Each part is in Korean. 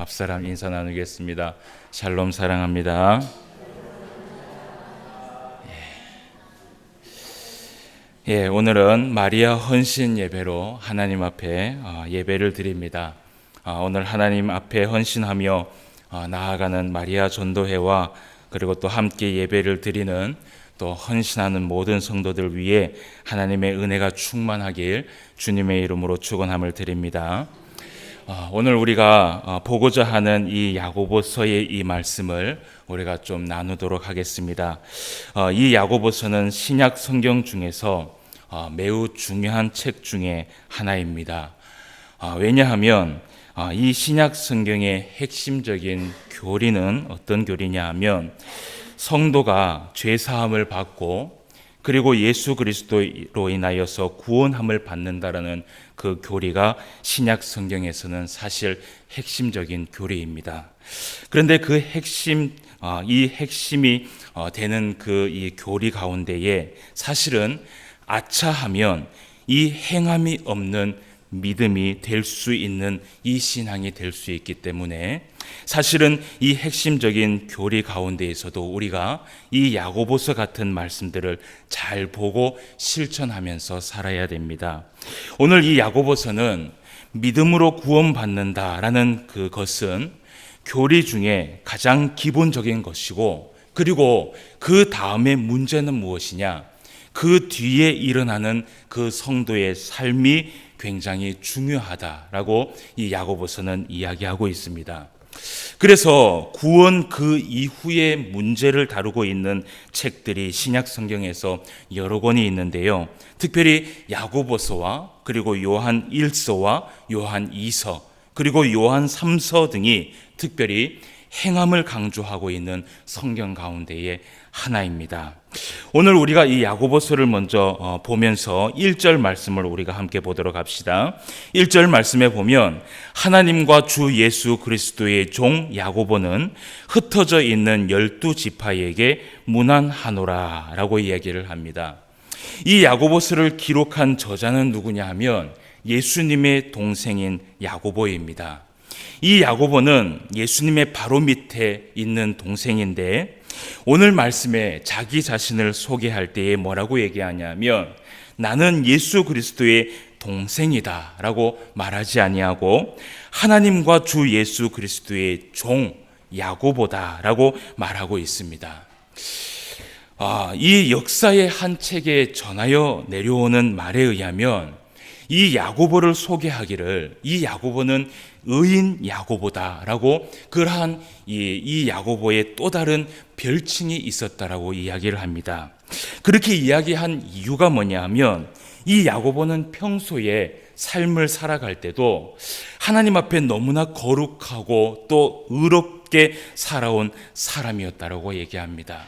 앞사람 인사 나누겠습니다. 샬롬 사랑합니다. 오늘은 마리아 헌신 예배로 하나님 앞에 예배를 드립니다. 오늘 하나님 앞에 헌신하며 나아가는 마리아 전도회와 그리고 또 함께 예배를 드리는 또 헌신하는 모든 성도들 위해 하나님의 은혜가 충만하길 주님의 이름으로 축원함을 드립니다. 오늘 우리가 보고자 하는 이 야고보서의 이 말씀을 우리가 좀 나누도록 하겠습니다. 이 야고보서는 신약 성경 중에서 매우 중요한 책 중에 하나입니다. 왜냐하면 이 신약 성경의 핵심적인 교리는 어떤 교리냐 하면 성도가 죄사함을 받고 그리고 예수 그리스도로 인하여서 구원함을 받는다라는 그 교리가 신약 성경에서는 사실 핵심적인 교리입니다. 그런데 그 이 핵심이 되는 그 이 교리 가운데에 사실은 아차하면 이 행함이 없는 믿음이 될 수 있는 이 신앙이 될 수 있기 때문에 사실은 이 핵심적인 교리 가운데에서도 우리가 이 야고보서 같은 말씀들을 잘 보고 실천하면서 살아야 됩니다. 오늘 이 야고보서는 믿음으로 구원받는다라는 그것은 교리 중에 가장 기본적인 것이고, 그리고 그 다음에 문제는 무엇이냐? 그 뒤에 일어나는 그 성도의 삶이 굉장히 중요하다라고 이 야고보서는 이야기하고 있습니다. 그래서 구원 그 이후의 문제를 다루고 있는 책들이 신약 성경에서 여러 권이 있는데요. 특별히 야고보서와 그리고 요한 1서와 요한 2서 그리고 요한 3서 등이 특별히 행함을 강조하고 있는 성경 가운데의 하나입니다. 오늘 우리가 이 야고보서를 먼저 보면서 1절 말씀을 우리가 함께 보도록 합시다. 1절 말씀에 보면 하나님과 주 예수 그리스도의 종 야고보는 흩어져 있는 12지파에게 문안하노라 라고 이야기를 합니다. 이 야고보서를 기록한 저자는 누구냐 하면 예수님의 동생인 야고보입니다. 이 야고보는 예수님의 바로 밑에 있는 동생인데 오늘 말씀에 자기 자신을 소개할 때에 뭐라고 얘기하냐면 나는 예수 그리스도의 동생이다 라고 말하지 아니하고 하나님과 주 예수 그리스도의 종 야고보다 라고 말하고 있습니다. 이 역사의 한 책에 전하여 내려오는 말에 의하면 이 야고보를 소개하기를 이 야고보는 의인 야고보다라고 그러한 이 야고보의 또 다른 별칭이 있었다라고 이야기를 합니다. 그렇게 이야기한 이유가 뭐냐 하면 이 야고보는 평소에 삶을 살아갈 때도 하나님 앞에 너무나 거룩하고 또 의롭게 살아온 사람이었다라고 얘기합니다.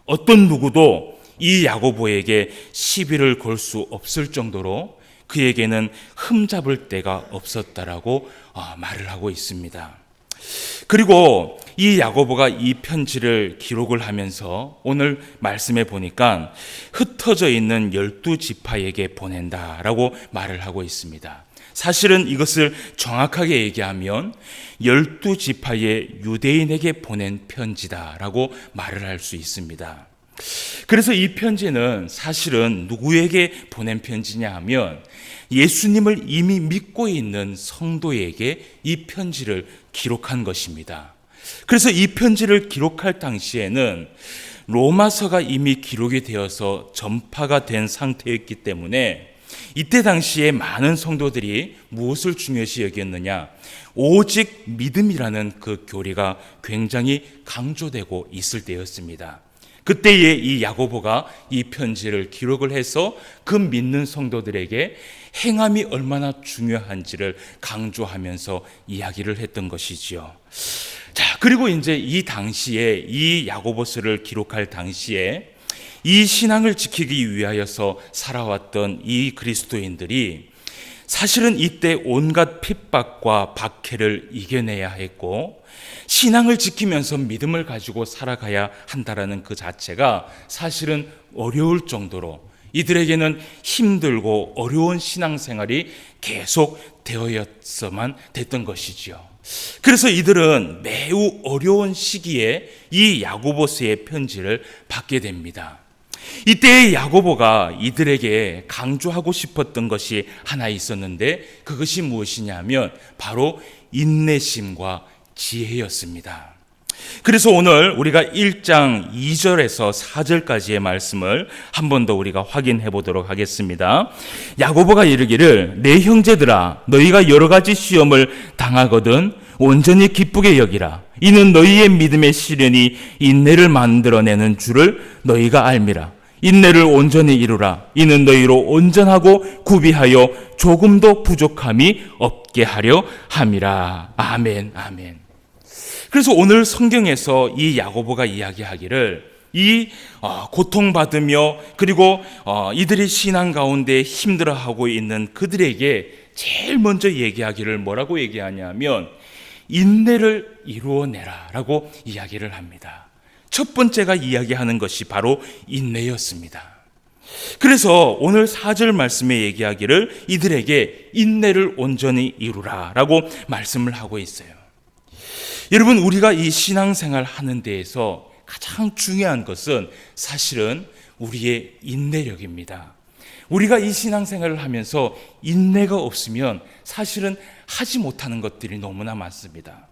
어떤 누구도 이 야고보에게 시비를 걸 수 없을 정도로 그에게는 흠잡을 데가 없었다라고 말을 하고 있습니다. 그리고 이 야고보가 이 편지를 기록을 하면서 오늘 말씀에 보니까 흩어져 있는 12지파에게 보낸다라고 말을 하고 있습니다. 사실은 이것을 정확하게 얘기하면 12지파의 유대인에게 보낸 편지다라고 말을 할 수 있습니다. 그래서 이 편지는 사실은 누구에게 보낸 편지냐 하면 예수님을 이미 믿고 있는 성도에게 이 편지를 기록한 것입니다. 그래서 이 편지를 기록할 당시에는 로마서가 이미 기록이 되어서 전파가 된 상태였기 때문에 이때 당시에 많은 성도들이 무엇을 중요시 여겼느냐? 오직 믿음이라는 그 교리가 굉장히 강조되고 있을 때였습니다. 그때에 이 야고보가 이 편지를 기록을 해서 그 믿는 성도들에게 행함이 얼마나 중요한지를 강조하면서 이야기를 했던 것이지요. 자, 그리고 이제 이 당시에 이 야고보서를 기록할 당시에 이 신앙을 지키기 위하여서 살아왔던 이 그리스도인들이 사실은 이때 온갖 핍박과 박해를 이겨내야 했고 신앙을 지키면서 믿음을 가지고 살아가야 한다라는 그 자체가 사실은 어려울 정도로 이들에게는 힘들고 어려운 신앙생활이 계속 되어야만 됐던 것이지요. 그래서 이들은 매우 어려운 시기에 이 야고보서의 편지를 받게 됩니다. 이때 야고보가 이들에게 강조하고 싶었던 것이 하나 있었는데, 그것이 무엇이냐면 바로 인내심과 지혜였습니다. 그래서 오늘 우리가 1장 2절에서 4절까지의 말씀을 한 번 더 우리가 확인해 보도록 하겠습니다. 야고보가 이르기를, 내 형제들아, 너희가 여러 가지 시험을 당하거든 온전히 기쁘게 여기라. 이는 너희의 믿음의 시련이 인내를 만들어내는 줄을 너희가 알미라. 인내를 온전히 이루라. 이는 너희로 온전하고 구비하여 조금도 부족함이 없게 하려 함이라. 아멘, 아멘. 그래서 오늘 성경에서 이 야고보가 이야기하기를, 이 고통받으며 그리고 이들이 신앙 가운데 힘들어하고 있는 그들에게 제일 먼저 얘기하기를 뭐라고 얘기하냐면 인내를 이루어내라 라고 이야기를 합니다. 첫 번째가 이야기하는 것이 바로 인내였습니다. 그래서 오늘 4절 말씀에 얘기하기를 이들에게 인내를 온전히 이루라 라고 말씀을 하고 있어요. 여러분, 우리가 이 신앙생활 하는 데에서 가장 중요한 것은 사실은 우리의 인내력입니다. 우리가 이 신앙생활을 하면서 인내가 없으면 사실은 하지 못하는 것들이 너무나 많습니다.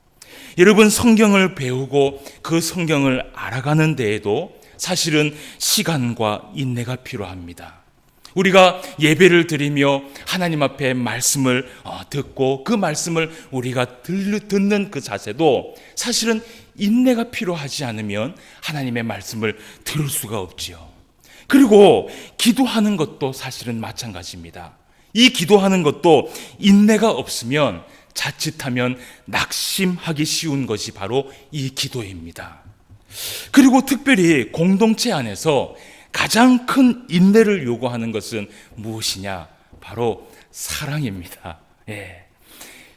여러분, 성경을 배우고 그 성경을 알아가는 데에도 사실은 시간과 인내가 필요합니다. 우리가 예배를 드리며 하나님 앞에 말씀을 듣고 그 말씀을 우리가 듣는 그 자세도 사실은 인내가 필요하지 않으면 하나님의 말씀을 들을 수가 없지요. 그리고 기도하는 것도 사실은 마찬가지입니다. 이 기도하는 것도 인내가 없으면 자칫하면 낙심하기 쉬운 것이 바로 이 기도입니다. 그리고 특별히 공동체 안에서 가장 큰 인내를 요구하는 것은 무엇이냐? 바로 사랑입니다. 예.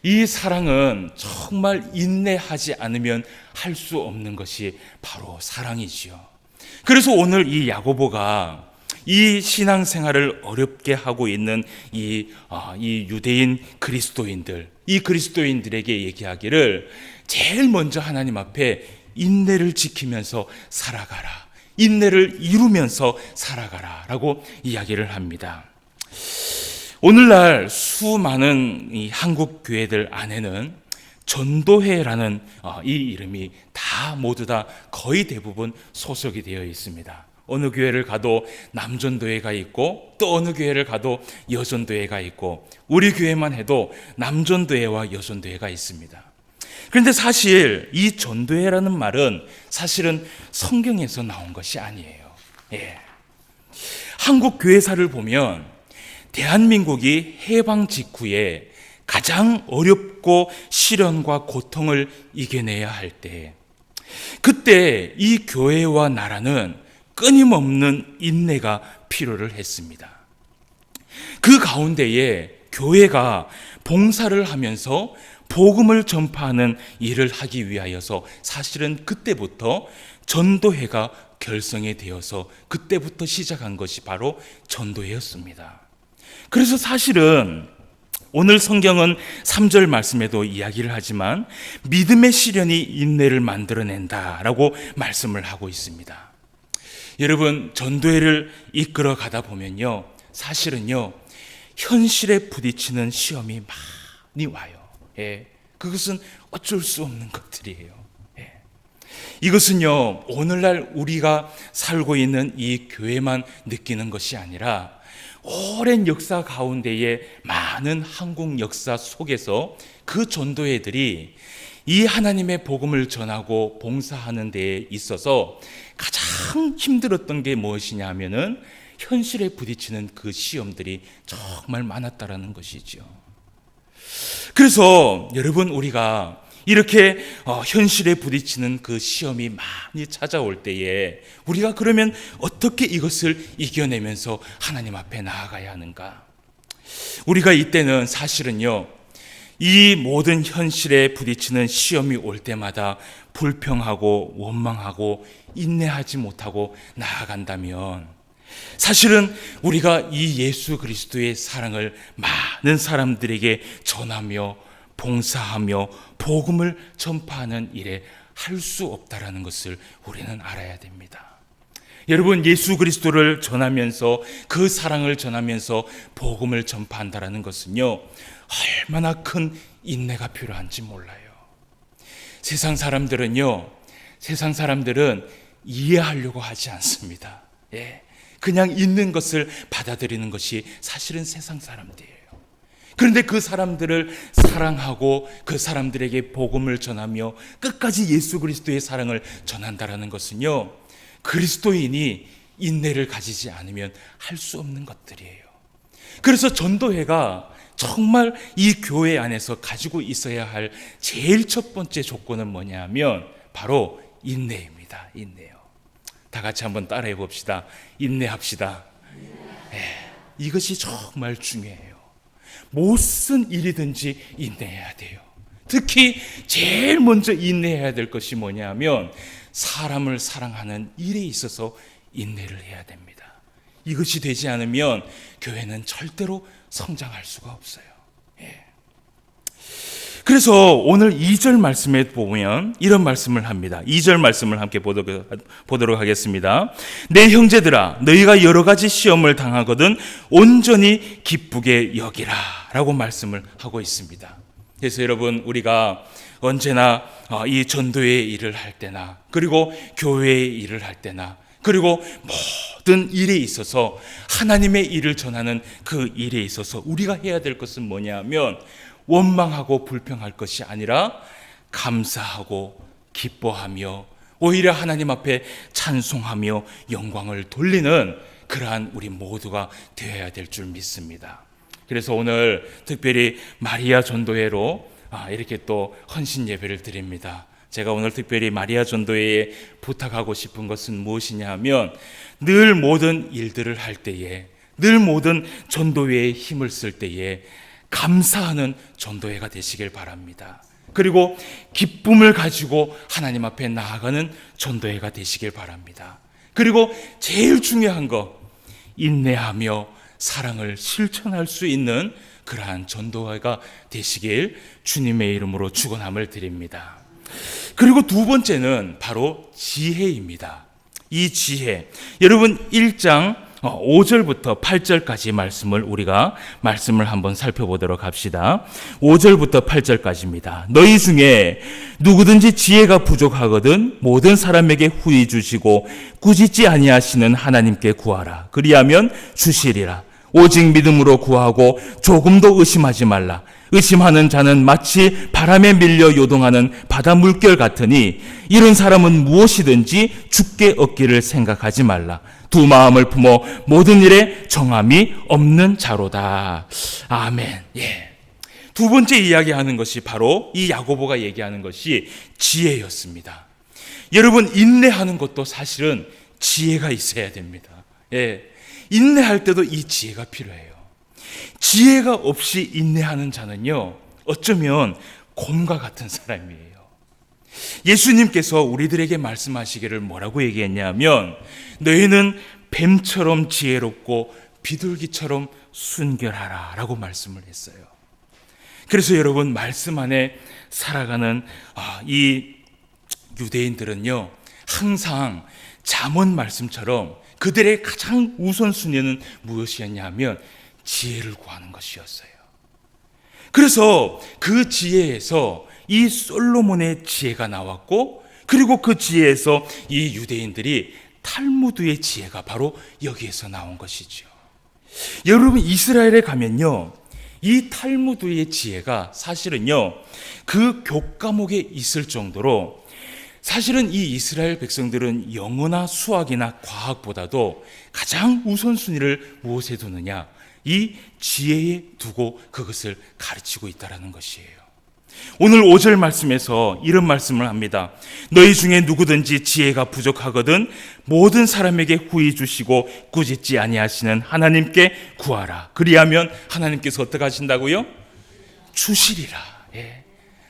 이 사랑은 정말 인내하지 않으면 할 수 없는 것이 바로 사랑이지요. 그래서 오늘 이 야고보가 이 신앙생활을 어렵게 하고 있는 이 유대인 그리스도인들, 이 그리스도인들에게 얘기하기를 제일 먼저 하나님 앞에 인내를 지키면서 살아가라, 인내를 이루면서 살아가라 라고 이야기를 합니다. 오늘날 수많은 이 한국 교회들 안에는 전도회라는 이 이름이 다 모두 다 거의 대부분 소속이 되어 있습니다. 어느 교회를 가도 남전도회가 있고 또 어느 교회를 가도 여전도회가 있고 우리 교회만 해도 남전도회와 여전도회가 있습니다. 그런데 사실 이 전도회라는 말은 사실은 성경에서 나온 것이 아니에요. 예. 한국 교회사를 보면 대한민국이 해방 직후에 가장 어렵고 시련과 고통을 이겨내야 할 때, 그때 이 교회와 나라는 끊임없는 인내가 필요를 했습니다. 그 가운데에 교회가 봉사를 하면서 복음을 전파하는 일을 하기 위하여서 사실은 그때부터 전도회가 결성이 되어서 그때부터 시작한 것이 바로 전도회였습니다. 그래서 사실은 오늘 성경은 3절 말씀에도 이야기를 하지만 믿음의 시련이 인내를 만들어낸다라고 말씀을 하고 있습니다. 여러분, 전도회를 이끌어 가다 보면요, 사실은요 현실에 부딪히는 시험이 많이 와요. 예, 그것은 어쩔 수 없는 것들이에요. 예. 이것은요 오늘날 우리가 살고 있는 이 교회만 느끼는 것이 아니라 오랜 역사 가운데에 많은 한국 역사 속에서 그 전도회들이 이 하나님의 복음을 전하고 봉사하는 데에 있어서 가장 힘들었던 게 무엇이냐 하면은 현실에 부딪히는 그 시험들이 정말 많았다라는 것이죠. 그래서 여러분, 우리가 이렇게 현실에 부딪히는 그 시험이 많이 찾아올 때에 우리가 그러면 어떻게 이것을 이겨내면서 하나님 앞에 나아가야 하는가? 우리가 이때는 사실은요, 이 모든 현실에 부딪히는 시험이 올 때마다 불평하고 원망하고 인내하지 못하고 나아간다면 사실은 우리가 이 예수 그리스도의 사랑을 많은 사람들에게 전하며 봉사하며 복음을 전파하는 일에 할 수 없다라는 것을 우리는 알아야 됩니다. 여러분, 예수 그리스도를 전하면서 그 사랑을 전하면서 복음을 전파한다라는 것은요, 얼마나 큰 인내가 필요한지 몰라요. 세상 사람들은 이해하려고 하지 않습니다. 그냥 있는 것을 받아들이는 것이 사실은 세상 사람들이에요. 그런데 그 사람들을 사랑하고 그 사람들에게 복음을 전하며 끝까지 예수 그리스도의 사랑을 전한다라는 것은요, 그리스도인이 인내를 가지지 않으면 할 수 없는 것들이에요. 그래서 전도회가 정말 이 교회 안에서 가지고 있어야 할 제일 첫 번째 조건은 뭐냐면 바로 인내입니다. 인내요. 다 같이 한번 따라해 봅시다. 인내합시다. 이것이 정말 중요해요. 무슨 일이든지 인내해야 돼요. 특히 제일 먼저 인내해야 될 것이 뭐냐면 사람을 사랑하는 일에 있어서 인내를 해야 됩니다. 이것이 되지 않으면 교회는 절대로 성장할 수가 없어요. 그래서 오늘 2절 말씀에 보면 이런 말씀을 합니다. 2절 말씀을 함께 보도록 하겠습니다. 내 형제들아, 너희가 여러 가지 시험을 당하거든 온전히 기쁘게 여기라 라고 말씀을 하고 있습니다. 그래서 여러분, 우리가 언제나 이 전도의 일을 할 때나 그리고 교회의 일을 할 때나 그리고 모든 일에 있어서 하나님의 일을 전하는 그 일에 있어서 우리가 해야 될 것은 뭐냐면 원망하고 불평할 것이 아니라 감사하고 기뻐하며 오히려 하나님 앞에 찬송하며 영광을 돌리는 그러한 우리 모두가 되어야 될 줄 믿습니다. 그래서 오늘 특별히 마리아 전도회로 이렇게 또 헌신 예배를 드립니다. 제가 오늘 특별히 마리아 전도회에 부탁하고 싶은 것은 무엇이냐 하면 늘 모든 일들을 할 때에, 늘 모든 전도회에 힘을 쓸 때에 감사하는 전도회가 되시길 바랍니다. 그리고 기쁨을 가지고 하나님 앞에 나아가는 전도회가 되시길 바랍니다. 그리고 제일 중요한 거, 인내하며 사랑을 실천할 수 있는 그러한 전도회가 되시길 주님의 이름으로 축원함을 드립니다. 그리고 두 번째는 바로 지혜입니다. 이 지혜, 여러분 1장 5절부터 8절까지 말씀을 한번 살펴보도록 합시다. 5절부터 8절까지입니다. 너희 중에 누구든지 지혜가 부족하거든 모든 사람에게 후히 주시고 꾸짖지 아니하시는 하나님께 구하라. 그리하면 주시리라. 오직 믿음으로 구하고 조금도 의심하지 말라. 의심하는 자는 마치 바람에 밀려 요동하는 바다 물결 같으니 이런 사람은 무엇이든지 죽게 얻기를 생각하지 말라. 두 마음을 품어 모든 일에 정함이 없는 자로다. 아멘. 두 번째 이야기하는 것이 바로 이 야고보가 얘기하는 것이 지혜였습니다. 여러분, 인내하는 것도 사실은 지혜가 있어야 됩니다. 인내할 때도 이 지혜가 필요해요. 지혜가 없이 인내하는 자는요, 어쩌면 곰과 같은 사람이에요. 예수님께서 우리들에게 말씀하시기를 뭐라고 얘기했냐면 너희는 뱀처럼 지혜롭고 비둘기처럼 순결하라 라고 말씀을 했어요. 그래서 여러분, 말씀 안에 살아가는 이 유대인들은요, 항상 잠언 말씀처럼 그들의 가장 우선순위는 무엇이었냐 하면 지혜를 구하는 것이었어요. 그래서 그 지혜에서 이 솔로몬의 지혜가 나왔고, 그리고 그 지혜에서 이 유대인들이 탈무드의 지혜가 바로 여기에서 나온 것이죠. 여러분, 이스라엘에 가면요, 이 탈무드의 지혜가 사실은요, 그 교과목에 있을 정도로 사실은 이 이스라엘 백성들은 영어나 수학이나 과학보다도 가장 우선순위를 무엇에 두느냐? 이 지혜에 두고 그것을 가르치고 있다는 것이에요. 오늘 5절 말씀에서 이런 말씀을 합니다. 너희 중에 누구든지 지혜가 부족하거든 모든 사람에게 후히 주시고 꾸짖지 아니하시는 하나님께 구하라. 그리하면 하나님께서 어떻게 하신다고요? 주시리라.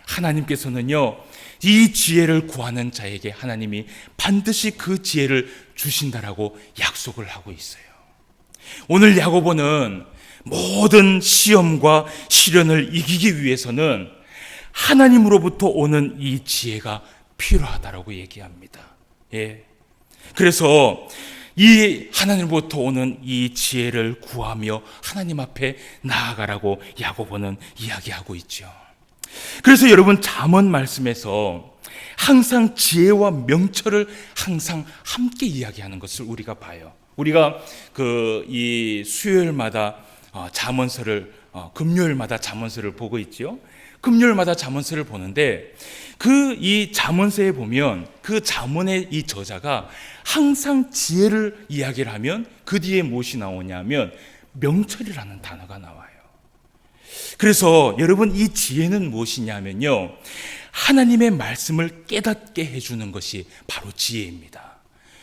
하나님께서는요, 이 지혜를 구하는 자에게 하나님이 반드시 그 지혜를 주신다라고 약속을 하고 있어요. 오늘 야고보는 모든 시험과 시련을 이기기 위해서는 하나님으로부터 오는 이 지혜가 필요하다라고 얘기합니다. 예. 그래서 이 하나님으로부터 오는 이 지혜를 구하며 하나님 앞에 나아가라고 야고보는 이야기하고 있죠. 그래서 여러분, 잠언 말씀에서 항상 지혜와 명철을 항상 함께 이야기하는 것을 우리가 봐요. 우리가 이 수요일마다 잠언서를 금요일마다 잠언서를 보고 있죠. 금요일마다 잠언서를 보는데 이 잠언서에 보면 그 잠언의 이 저자가 항상 지혜를 이야기를 하면 그 뒤에 무엇이 나오냐면 명철이라는 단어가 나와요. 그래서 여러분, 이 지혜는 무엇이냐면요, 하나님의 말씀을 깨닫게 해주는 것이 바로 지혜입니다.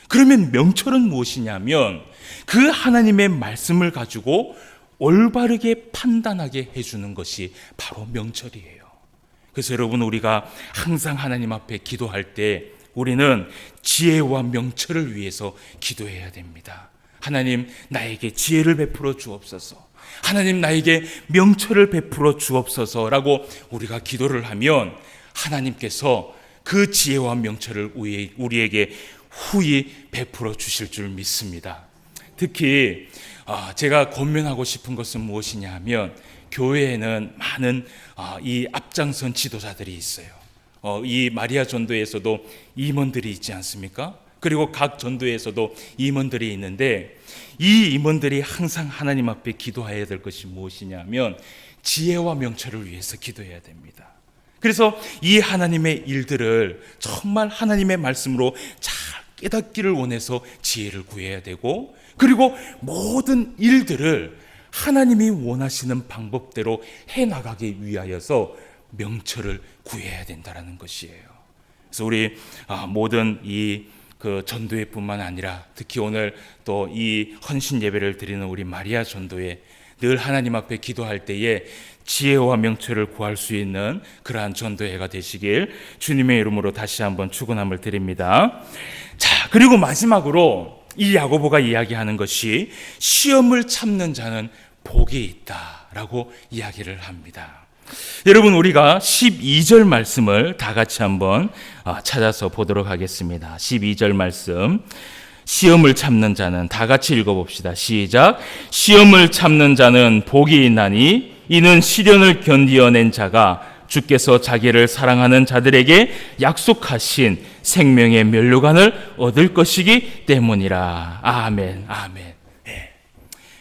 그러면 명철은 무엇이냐면 그 하나님의 말씀을 가지고 올바르게 판단하게 해주는 것이 바로 명철이에요. 그래서 여러분, 우리가 항상 하나님 앞에 기도할 때 우리는 지혜와 명철을 위해서 기도해야 됩니다. 하나님, 나에게 지혜를 베풀어 주옵소서, 하나님 나에게 명철을 베풀어 주옵소서라고 우리가 기도를 하면 하나님께서 그 지혜와 명철을 우리에게 후히 베풀어 주실 줄 믿습니다. 특히 제가 권면하고 싶은 것은 무엇이냐 하면, 교회에는 많은 이 앞장선 지도자들이 있어요. 이 마리아 전도에서도 임원들이 있지 않습니까? 그리고 각 전도에서도 임원들이 있는데, 이 임원들이 항상 하나님 앞에 기도해야 될 것이 무엇이냐면 지혜와 명철을 위해서 기도해야 됩니다. 그래서 이 하나님의 일들을 정말 하나님의 말씀으로 잘 깨닫기를 원해서 지혜를 구해야 되고, 그리고 모든 일들을 하나님이 원하시는 방법대로 해나가기 위하여서 명철을 구해야 된다는 것이에요. 그래서 우리 모든 전도회 뿐만 아니라 특히 오늘 또 이 헌신 예배를 드리는 우리 마리아 전도회, 늘 하나님 앞에 기도할 때에 지혜와 명철을 구할 수 있는 그러한 전도회가 되시길 주님의 이름으로 다시 한번 축원함을 드립니다. 자, 그리고 마지막으로 이 야고보가 이야기하는 것이 시험을 참는 자는 복이 있다라고 이야기를 합니다. 여러분, 우리가 12절 말씀을 다 같이 한번 찾아서 보도록 하겠습니다. 12절 말씀, 시험을 참는 자는, 다 같이 읽어봅시다. 시작. 시험을 참는 자는 복이 있나니 이는 시련을 견디어낸 자가 주께서 자기를 사랑하는 자들에게 약속하신 생명의 면류관을 얻을 것이기 때문이라. 아멘, 아멘. 네.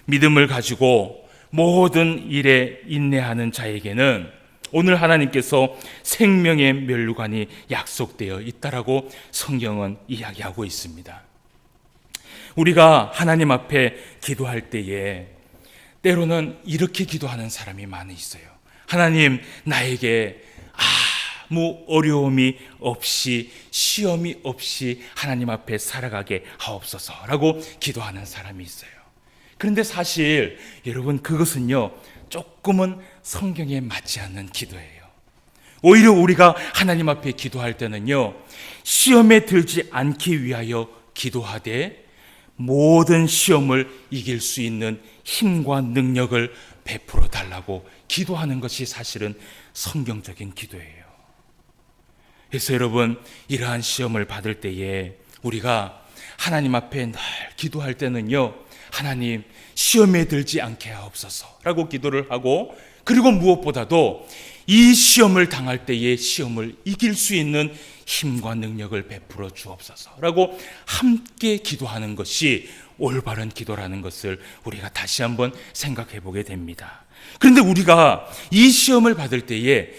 믿음을 가지고 모든 일에 인내하는 자에게는 오늘 하나님께서 생명의 면류관이 약속되어 있다라고 성경은 이야기하고 있습니다. 우리가 하나님 앞에 기도할 때에 때로는 이렇게 기도하는 사람이 많이 있어요. 하나님, 나에게 아무 어려움이 없이, 시험이 없이 하나님 앞에 살아가게 하옵소서라고 기도하는 사람이 있어요. 그런데 사실 여러분, 그것은요 조금은 성경에 맞지 않는 기도예요. 오히려 우리가 하나님 앞에 기도할 때는요, 시험에 들지 않기 위하여 기도하되 모든 시험을 이길 수 있는 힘과 능력을 베풀어 달라고 기도하는 것이 사실은 성경적인 기도예요. 그래서 여러분, 이러한 시험을 받을 때에 우리가 하나님 앞에 늘 기도할 때는요, 하나님, 시험에 들지 않게 하옵소서라고 기도를 하고, 그리고 무엇보다도 이 시험을 당할 때에 시험을 이길 수 있는 힘과 능력을 베풀어 주옵소서라고 함께 기도하는 것이 올바른 기도라는 것을 우리가 다시 한번 생각해 보게 됩니다. 그런데 우리가 이 시험을 받을 때에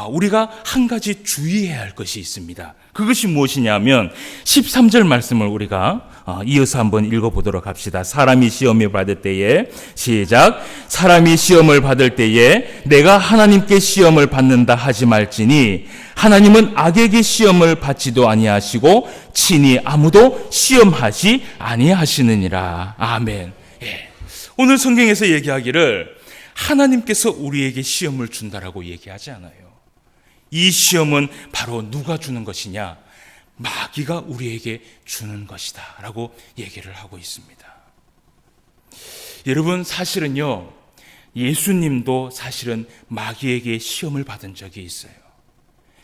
우리가 한 가지 주의해야 할 것이 있습니다. 그것이 무엇이냐면 13절 말씀을 우리가 이어서 한번 읽어보도록 합시다. 사람이 시험을 받을 때에, 시작. 사람이 시험을 받을 때에 내가 하나님께 시험을 받는다 하지 말지니 하나님은 악에게 시험을 받지도 아니하시고 친히 아무도 시험하지 아니하시느니라. 아멘. 예. 오늘 성경에서 얘기하기를 하나님께서 우리에게 시험을 준다라고 얘기하지 않아요. 이 시험은 바로 누가 주는 것이냐? 마귀가 우리에게 주는 것이다 라고 얘기를 하고 있습니다. 여러분, 사실은요, 예수님도 사실은 마귀에게 시험을 받은 적이 있어요.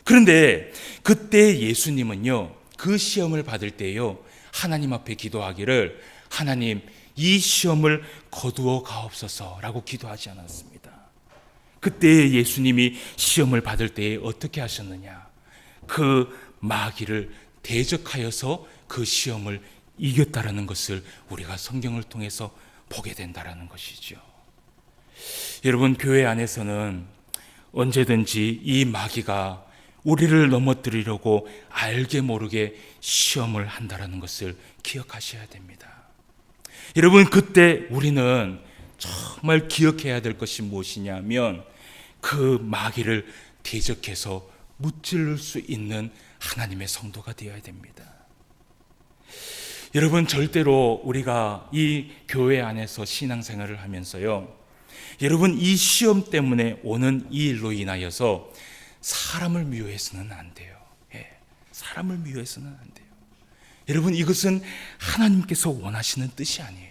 그런데 그때 예수님은요, 그 시험을 받을 때요, 하나님 앞에 기도하기를 하나님 이 시험을 거두어 가옵소서라고 기도하지 않았습니다. 그때 예수님이 시험을 받을 때에 어떻게 하셨느냐? 그 마귀를 대적하여서 그 시험을 이겼다라는 것을 우리가 성경을 통해서 보게 된다라는 것이죠. 여러분, 교회 안에서는 언제든지 이 마귀가 우리를 넘어뜨리려고 알게 모르게 시험을 한다라는 것을 기억하셔야 됩니다. 여러분, 그때 우리는 정말 기억해야 될 것이 무엇이냐면 그 마귀를 대적해서 무찌를 수 있는 하나님의 성도가 되어야 됩니다. 여러분, 절대로 우리가 이 교회 안에서 신앙생활을 하면서요, 여러분, 이 시험 때문에 오는 이 일로 인하여서 사람을 미워해서는 안 돼요. 사람을 미워해서는 안 돼요. 여러분, 이것은 하나님께서 원하시는 뜻이 아니에요.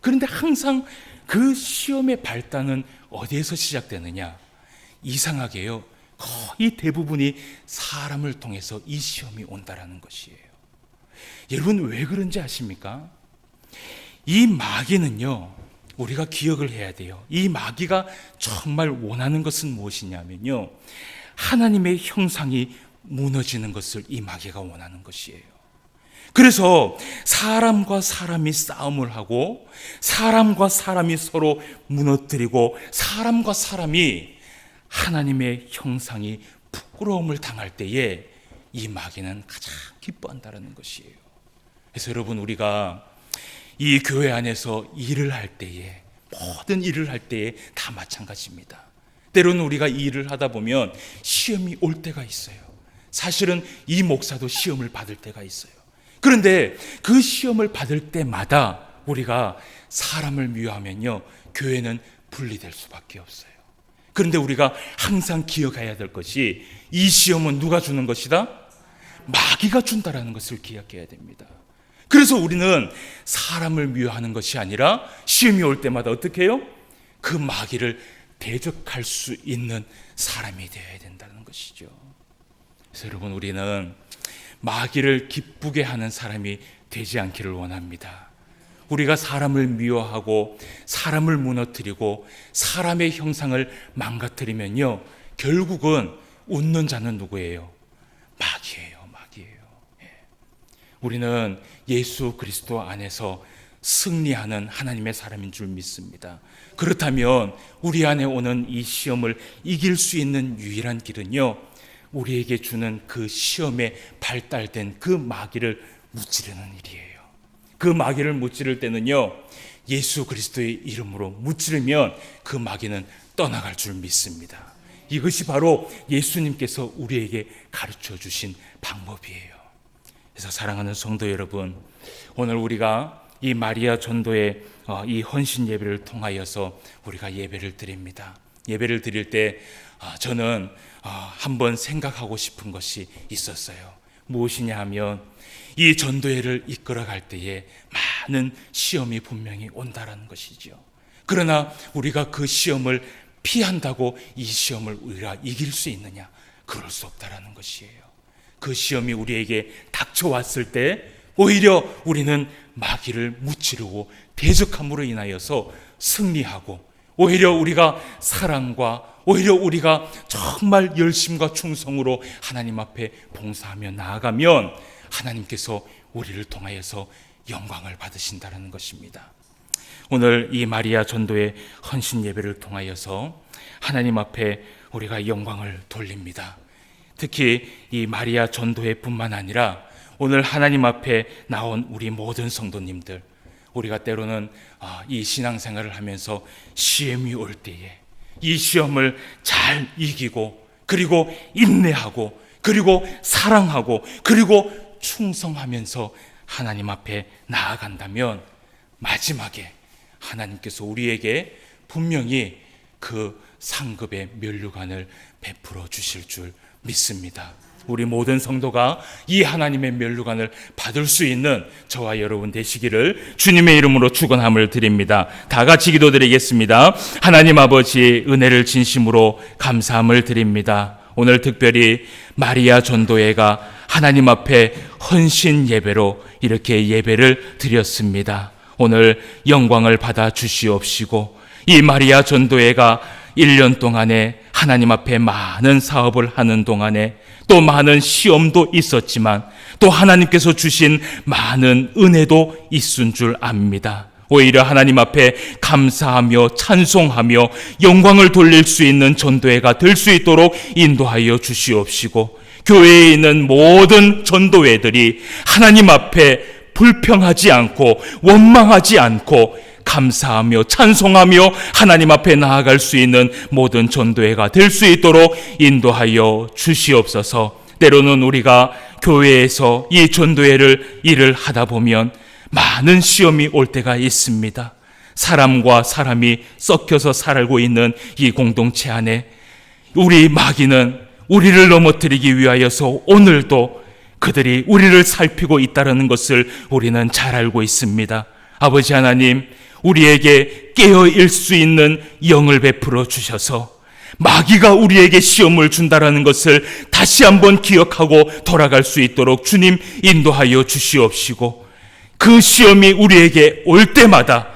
그런데 항상 그 시험의 발단은 어디에서 시작되느냐? 이상하게요, 거의 대부분이 사람을 통해서 이 시험이 온다라는 것이에요. 여러분, 왜 그런지 아십니까? 이 마귀는요, 우리가 기억을 해야 돼요. 이 마귀가 정말 원하는 것은 무엇이냐면요, 하나님의 형상이 무너지는 것을 이 마귀가 원하는 것이에요. 그래서 사람과 사람이 싸움을 하고 사람과 사람이 서로 무너뜨리고 사람과 사람이 하나님의 형상이 부끄러움을 당할 때에 이 마귀는 가장 기뻐한다는 것이에요. 그래서 여러분, 우리가 이 교회 안에서 일을 할 때에, 모든 일을 할 때에 다 마찬가지입니다. 때로는 우리가 이 일을 하다 보면 시험이 올 때가 있어요. 사실은 이 목사도 시험을 받을 때가 있어요. 그런데 그 시험을 받을 때마다 우리가 사람을 미워하면요, 교회는 분리될 수밖에 없어요. 그런데 우리가 항상 기억해야 될 것이, 이 시험은 누가 주는 것이다? 마귀가 준다라는 것을 기억해야 됩니다. 그래서 우리는 사람을 미워하는 것이 아니라 시험이 올 때마다 어떻게 해요? 그 마귀를 대적할 수 있는 사람이 되어야 된다는 것이죠. 그래서 여러분, 우리는 마귀를 기쁘게 하는 사람이 되지 않기를 원합니다. 우리가 사람을 미워하고 사람을 무너뜨리고 사람의 형상을 망가뜨리면요, 결국은 웃는 자는 누구예요? 마귀예요. 우리는 예수 그리스도 안에서 승리하는 하나님의 사람인 줄 믿습니다. 그렇다면 우리 안에 오는 이 시험을 이길 수 있는 유일한 길은요, 우리에게 주는 그 시험에 발달된 그 마귀를 무찌르는 일이에요. 그 마귀를 무찌를 때는요, 예수 그리스도의 이름으로 무찌르면 그 마귀는 떠나갈 줄 믿습니다. 이것이 바로 예수님께서 우리에게 가르쳐 주신 방법이에요. 그래서 사랑하는 성도 여러분, 오늘 우리가 이 마리아 전도의 이 헌신 예배를 통하여서 우리가 예배를 드립니다. 예배를 드릴 때 저는 한번 생각하고 싶은 것이 있었어요. 무엇이냐 하면, 이 전도회를 이끌어갈 때에 많은 시험이 분명히 온다라는 것이죠. 그러나 우리가 그 시험을 피한다고 이 시험을 우리가 이길 수 있느냐? 그럴 수 없다라는 것이에요. 그 시험이 우리에게 닥쳐왔을 때 오히려 우리는 마귀를 무찌르고 대적함으로 인하여서 승리하고, 오히려 우리가 사랑과, 오히려 우리가 정말 열심과 충성으로 하나님 앞에 봉사하며 나아가면 하나님께서 우리를 통하여서 영광을 받으신다는 것입니다. 오늘 이 마리아 전도의 헌신 예배를 통하여서 하나님 앞에 우리가 영광을 돌립니다. 특히 이 마리아 전도회뿐만 아니라 오늘 하나님 앞에 나온 우리 모든 성도님들, 우리가 때로는 이 신앙생활을 하면서 시험이 올 때에 이 시험을 잘 이기고, 그리고 인내하고, 그리고 사랑하고, 그리고 충성하면서 하나님 앞에 나아간다면 마지막에 하나님께서 우리에게 분명히 그 상급의 면류관을 베풀어 주실 줄 믿습니다. 우리 모든 성도가 이 하나님의 면류관을 받을 수 있는 저와 여러분 되시기를 주님의 이름으로 축원함을 드립니다. 다 같이 기도드리겠습니다. 하나님 아버지, 은혜를 진심으로 감사함을 드립니다. 오늘 특별히 마리아 전도회가 하나님 앞에 헌신 예배로 이렇게 예배를 드렸습니다. 오늘 영광을 받아 주시옵시고, 이 마리아 전도회가 1년 동안에 하나님 앞에 많은 사업을 하는 동안에 또 많은 시험도 있었지만 또 하나님께서 주신 많은 은혜도 있은 줄 압니다. 오히려 하나님 앞에 감사하며 찬송하며 영광을 돌릴 수 있는 전도회가 될 수 있도록 인도하여 주시옵시고, 교회에 있는 모든 전도회들이 하나님 앞에 불평하지 않고 원망하지 않고 감사하며 찬송하며 하나님 앞에 나아갈 수 있는 모든 전도회가 될 수 있도록 인도하여 주시옵소서. 때로는 우리가 교회에서 이 전도회를 일을 하다 보면 많은 시험이 올 때가 있습니다. 사람과 사람이 섞여서 살고 있는 이 공동체 안에 우리 마귀는 우리를 넘어뜨리기 위하여서 오늘도 그들이 우리를 살피고 있다는 것을 우리는 잘 알고 있습니다. 아버지 하나님, 우리에게 깨어있을 수 있는 영을 베풀어 주셔서 마귀가 우리에게 시험을 준다라는 것을 다시 한번 기억하고 돌아갈 수 있도록 주님 인도하여 주시옵시고, 그 시험이 우리에게 올 때마다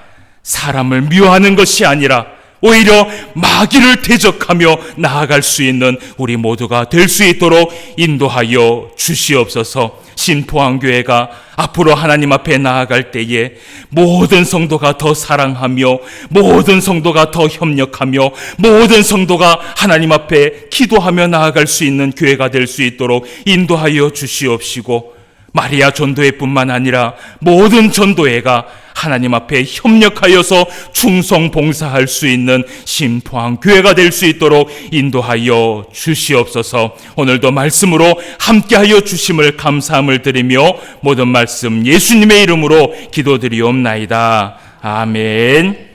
사람을 미워하는 것이 아니라 오히려 마귀를 대적하며 나아갈 수 있는 우리 모두가 될 수 있도록 인도하여 주시옵소서. 신포항교회가 앞으로 하나님 앞에 나아갈 때에 모든 성도가 더 사랑하며 모든 성도가 더 협력하며 모든 성도가 하나님 앞에 기도하며 나아갈 수 있는 교회가 될 수 있도록 인도하여 주시옵시고, 마리아 전도회뿐만 아니라 모든 전도회가 하나님 앞에 협력하여서 충성 봉사할 수 있는 신포항 교회가 될 수 있도록 인도하여 주시옵소서. 오늘도 말씀으로 함께하여 주심을 감사함을 드리며 모든 말씀 예수님의 이름으로 기도드리옵나이다. 아멘.